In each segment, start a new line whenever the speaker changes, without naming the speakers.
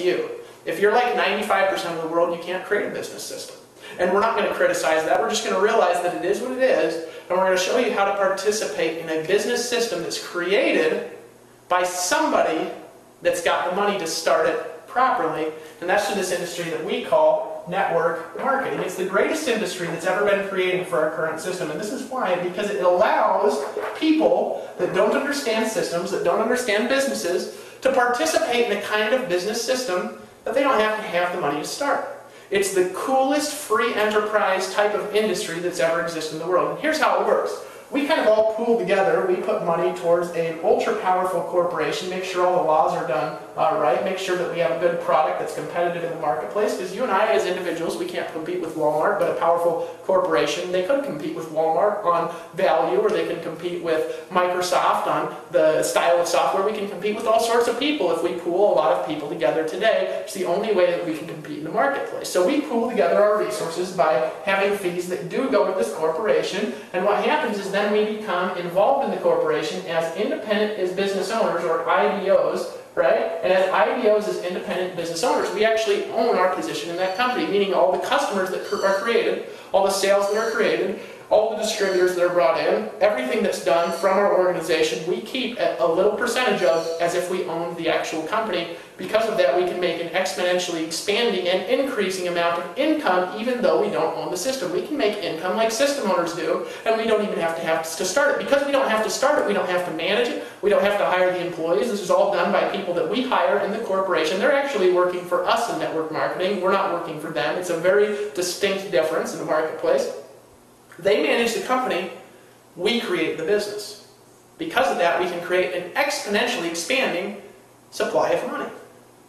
you. If you're like 95% of the world, you can't create a business system. And we're not going to criticize that. We're just going to realize that it is what it is, and we're going to show you how to participate in a business system that's created by somebody that's got the money to start it properly. And that's to this industry that we call network marketing. It's the greatest industry that's ever been created for our current system. And this is why, because it allows people that don't understand systems, that don't understand businesses, to participate in a kind of business system that they don't have to have the money to start. It's the coolest free enterprise type of industry that's ever existed in the world. And here's how it works. We kind of all pool together, we put money towards an ultra-powerful corporation, make sure all the laws are done right, make sure that we have a good product that's competitive in the marketplace, because you and I as individuals, we can't compete with Walmart, but a powerful corporation, they could compete with Walmart on value, or they can compete with Microsoft on the style of software. We can compete with all sorts of people if we pool a lot of people together today. It's the only way that we can compete in the marketplace. So we pool together our resources by having fees that do go to this corporation, and what happens is then we become involved in the corporation as independent as business owners, or IBOs, right? And as IBOs, as independent business owners, we actually own our position in that company, meaning all the customers that are created, all the sales that are created, all the distributors that are brought in, everything that's done from our organization, we keep a little percentage of as if we owned the actual company. Because of that, we can make an exponentially expanding and increasing amount of income even though we don't own the system. We can make income like system owners do, and we don't even have to start it. Because we don't have to start it, we don't have to manage it, we don't have to hire the employees. This is all done by people that we hire in the corporation. They're actually working for us in network marketing. We're not working for them. It's a very distinct difference in the marketplace. They manage the company, we create the business. Because of that, we can create an exponentially expanding supply of money.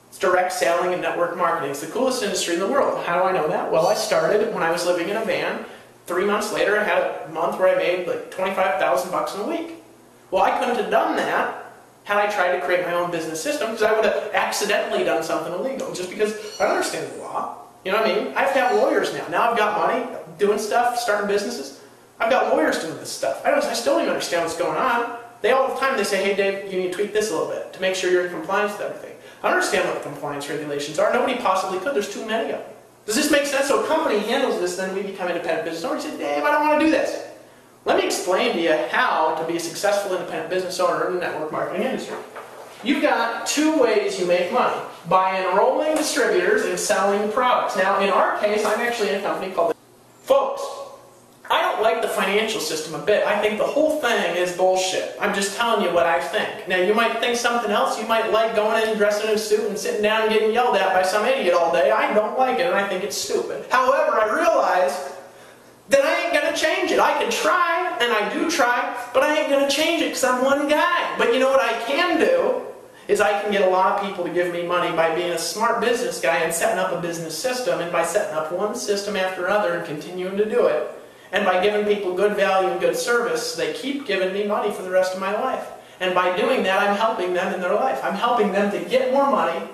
It's direct selling and network marketing. It's the coolest industry in the world. How do I know that? Well, I started when I was living in a van. 3 months later, I had a month where I made like $25,000 in a week. Well, I couldn't have done that had I tried to create my own business system, because I would have accidentally done something illegal, just because I don't understand the law. You know what I mean? I have to have lawyers now. Now I've got money, doing stuff, starting businesses. I've got lawyers doing this stuff. I still don't even understand what's going on. They all the time, they say, hey Dave, you need to tweak this a little bit to make sure you're in compliance with everything. I don't understand what the compliance regulations are. Nobody possibly could. There's too many of them. Does this make sense? So a company handles this, then we become independent business owners. You say, Dave, I don't want to do this. Let me explain to you how to be a successful independent business owner in the network marketing industry. You've got 2 ways you make money. By enrolling distributors and selling products. Now, in our case, I'm actually in a company called... Folks, I don't like the financial system a bit. I think the whole thing is bullshit. I'm just telling you what I think. Now, you might think something else. You might like going in and dressing in a suit and sitting down and getting yelled at by some idiot all day. I don't like it, and I think it's stupid. However, I realize that I ain't going to change it. I can try, and I do try, but I ain't going to change it because I'm one guy. But you know what I can do? Is I can get a lot of people to give me money by being a smart business guy and setting up a business system, and by setting up one system after another and continuing to do it. And by giving people good value and good service, they keep giving me money for the rest of my life. And by doing that, I'm helping them in their life. I'm helping them to get more money.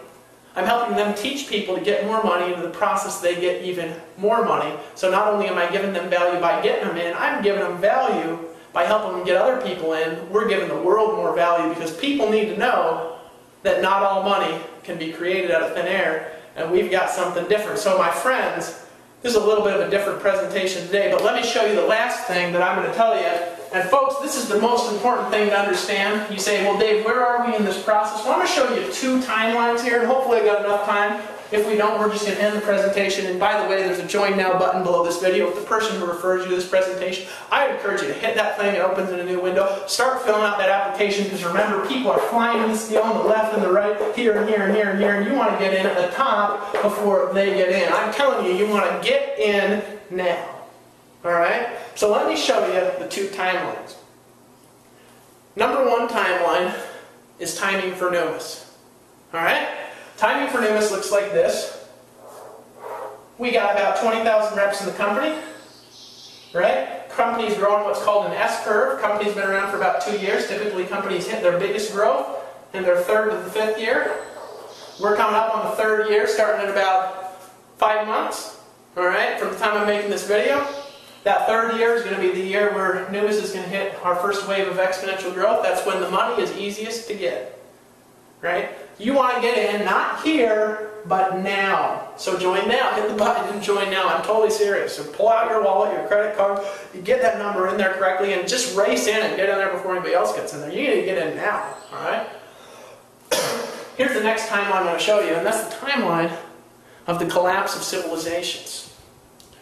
I'm helping them teach people to get more money. Into the process, they get even more money. So not only am I giving them value by getting them in, I'm giving them value by helping them get other people in. We're giving the world more value, because people need to know that not all money can be created out of thin air, and we've got something different. So my friends, this is a little bit of a different presentation today, but let me show you the last thing that I'm going to tell you. And folks, this is the most important thing to understand. You say, well Dave, where are we in this process? Well, I'm going to show you 2 timelines here, and hopefully I've got enough time. If we don't, we're just going to end the presentation. And by the way, there's a Join Now button below this video. If the person who refers you to this presentation, I encourage you to hit that thing. It opens in a new window. Start filling out that application, because remember, people are flying this deal on the left and the right, here and here and here and here, and you want to get in at the top before they get in. I'm telling you, you want to get in now. Alright? So let me show you the 2 timelines. Number 1 timeline is timing for newness. Alright? Timing for newness looks like this. We got about 20,000 reps in the company, right? Company's growing what's called an S-curve. Company's been around for about 2 years. Typically, companies hit their biggest growth in their 3rd to the 5th year. We're coming up on the 3rd year, starting at about 5 months, all right, from the time I'm making this video. That 3rd year is going to be the year where newness is going to hit our first wave of exponential growth. That's when the money is easiest to get, right? You want to get in, not here, but now. So join now. Hit the button and join now. I'm totally serious. So pull out your wallet, your credit card, you get that number in there correctly, and just race in and get in there before anybody else gets in there. You need to get in now, all right? Here's the next timeline I'm going to show you, and that's the timeline of the collapse of civilizations.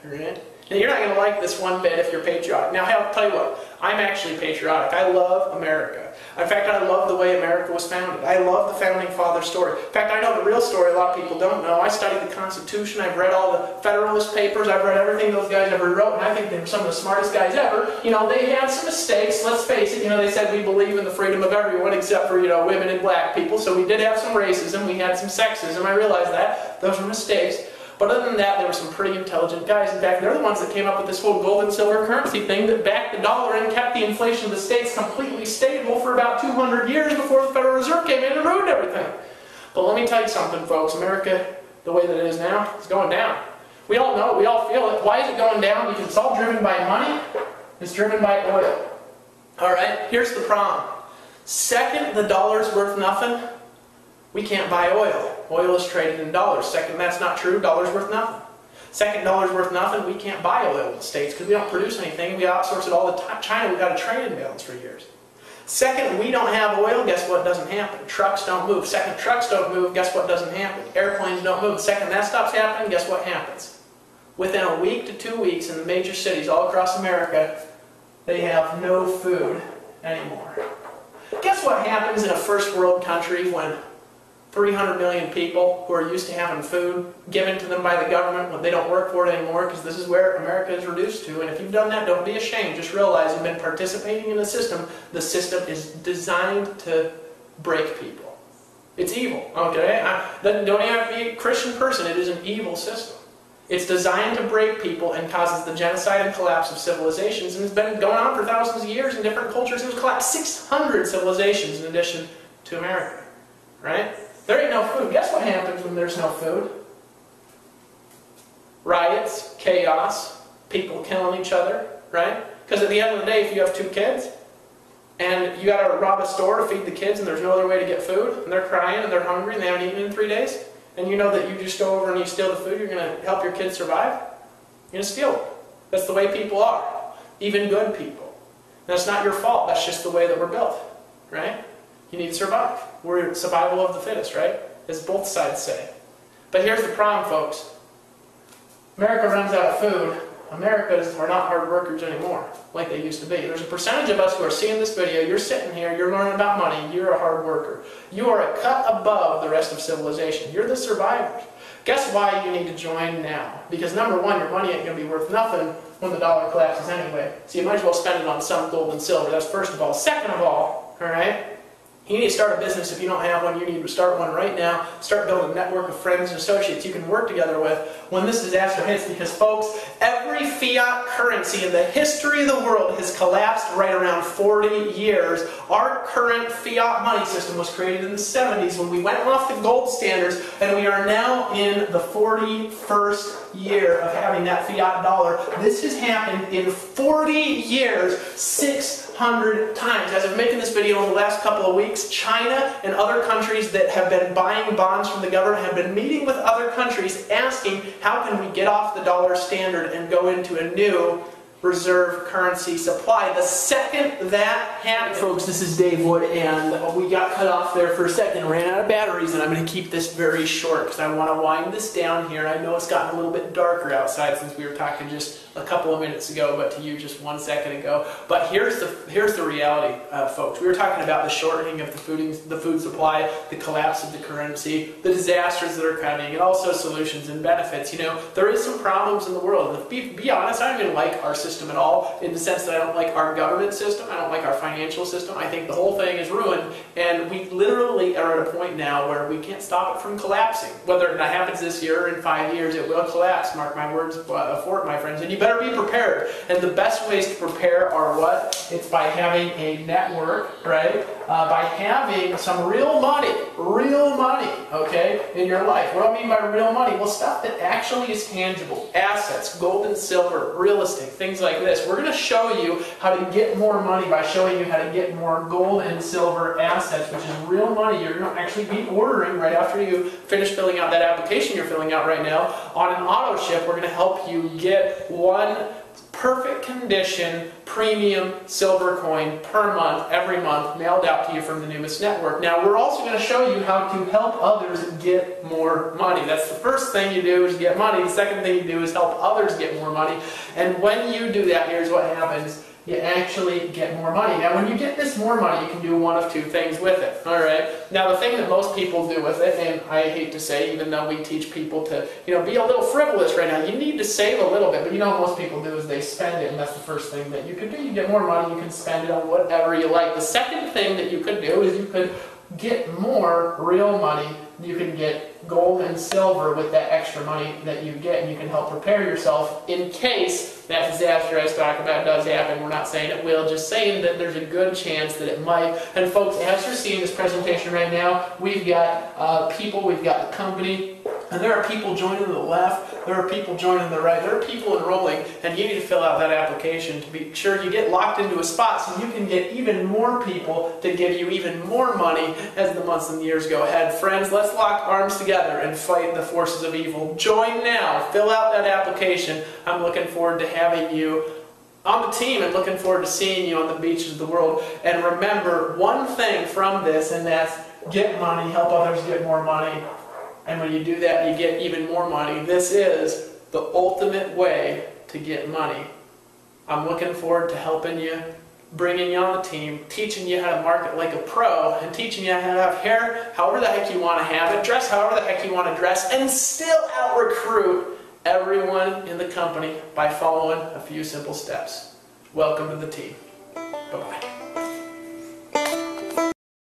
All right? Now, you're not going to like this one bit if you're patriotic. Now, I'll tell you what. I'm actually patriotic. I love America. In fact, I love the way America was founded. I love the Founding Fathers story. In fact, I know the real story a lot of people don't know. I studied the Constitution. I've read all the Federalist Papers. I've read everything those guys ever wrote, and I think they were some of the smartest guys ever. You know, they had some mistakes, let's face it. You know, they said we believe in the freedom of everyone except for, you know, women and black people. So we did have some racism. We had some sexism. I realized that. Those were mistakes. But other than that, there were some pretty intelligent guys. In fact, they're the ones that came up with this whole gold and silver currency thing that backed the dollar and kept the inflation of the states completely stable for about 200 years before the Federal Reserve came in and ruined everything. But let me tell you something, folks. America, the way that it is now, is going down. We all know it. We all feel it. Why is it going down? Because it's all driven by money. It's driven by oil. All right? Here's the problem. Second, the dollar's worth nothing. We can't buy oil. Oil is traded in dollars. Second, that's not true. Dollar's worth nothing. Second, dollar's worth nothing. We can't buy oil in the States because we don't produce anything. We outsource it all to China. We've got a trade imbalance for years. Second, we don't have oil. Guess what doesn't happen? Trucks don't move. Second, trucks don't move. Guess what doesn't happen? Airplanes don't move. Second, that stops happening. Guess what happens? Within a week to 2 weeks in the major cities all across America, they have no food anymore. Guess what happens in a first world country when 300 million people who are used to having food given to them by the government when they don't work for it anymore, because this is where America is reduced to. And if you've done that, don't be ashamed. Just realize you've been participating in the system. The system is designed to break people. It's evil, okay? Don't even have to be a Christian person. It is an evil system. It's designed to break people and causes the genocide and collapse of civilizations. And it's been going on for thousands of years in different cultures. It's collapsed 600 civilizations in addition to America, right? There ain't no food. Guess what happens when there's no food? Riots, chaos, people killing each other, right? Because at the end of the day, if you have 2 kids, and you got to rob a store to feed the kids, and there's no other way to get food, and they're crying, and they're hungry, and they haven't eaten in 3 days, and you know that you just go over and you steal the food, you're going to help your kids survive? You're going to steal it. That's the way people are. Even good people. And that's not your fault. That's just the way that we're built, right? You need to survive. We're survival of the fittest, right? As both sides say. But here's the problem, folks. America runs out of food. Americans are not hard workers anymore, like they used to be. There's a percentage of us who are seeing this video, you're sitting here, you're learning about money, you're a hard worker. You are a cut above the rest of civilization. You're the survivors. Guess why you need to join now? Because number one, your money ain't going to be worth nothing when the dollar collapses anyway. So you might as well spend it on some gold and silver. That's first of all. Second of all, alright? You need to start a business. If you don't have one, you need to start one right now. Start building a network of friends and associates you can work together with when this disaster hits. Because, folks, every fiat currency in the history of the world has collapsed right around 40 years. Our current fiat money system was created in the 70s when we went off the gold standards, and we are now in the 41st year of having that fiat dollar. This has happened in 40 years, 600 times. As of making this video in the last couple of weeks, China and other countries that have been buying bonds from the government have been meeting with other countries asking how can we get off the dollar standard and go into a new reserve currency supply. The second that happened, folks, this is Dave Wood, and we got cut off there for a second, ran out of batteries, and I'm going to keep this very short because I want to wind this down here. I know it's gotten a little bit darker outside since we were talking just a couple of minutes ago, but to you just 1 second ago. But here's the reality, folks. We were talking about the shortening of the food supply, the collapse of the currency, the disasters that are coming, and also solutions and benefits. You know, there is some problems in the world. And to be honest, I don't even like our system at all, in the sense that I don't like our government system, I don't like our financial system. I think the whole thing is ruined, and we literally are at a point now where we can't stop it from collapsing. Whether that happens this year or in 5 years, it will collapse, mark my words for it, my friends, and you better be prepared. And the best ways to prepare are what? It's by having a network, right? By having some real money, okay, in your life. What do I mean by real money? Well, stuff that actually is tangible, assets, gold and silver, real estate, things things like this. We're going to show you how to get more money by showing you how to get more gold and silver assets, which is real money you're going to actually be ordering right after you finish filling out that application you're filling out right now. On an auto ship, we're going to help you get one perfect condition premium silver coin per month, every month, mailed out to you from the Numis network. Now, we're also going to show you how to help others get more money. That's the first thing you do, is get money. The second thing you do is help others get more money. And when you do that, here's what happens. You actually get more money. Now, when you get this more money, you can do one of two things with it. All right. Now, the thing that most people do with it, and I hate to say, even though we teach people to, be a little frivolous right now, you need to save a little bit. But what most people do is they spend it, and that's the first thing that you could do. You get more money, you can spend it on whatever you like. The second thing that you could do is you could get more real money. You can get gold and silver with that extra money that you get, and you can help prepare yourself in case that disaster I was talking about does happen. We're not saying it will, just saying that there's a good chance that it might. And folks, as you're seeing this presentation right now, we've got people, we've got the company, and there are people joining the left, there are people joining the right, there are people enrolling, and you need to fill out that application to be sure you get locked into a spot so you can get even more people to give you even more money as the months and years go ahead. Friends, let's lock arms together and fight the forces of evil. Join now, fill out that application. I'm looking forward to having you on the team and looking forward to seeing you on the beaches of the world. And remember one thing from this, and that's get money, help others get more money. And when you do that, you get even more money. This is the ultimate way to get money. I'm looking forward to helping you, bringing you on the team, teaching you how to market like a pro, and teaching you how to have hair however the heck you want to have it, dress however the heck you want to dress, and still out-recruit everyone in the company by following a few simple steps. Welcome to the team. Bye-bye.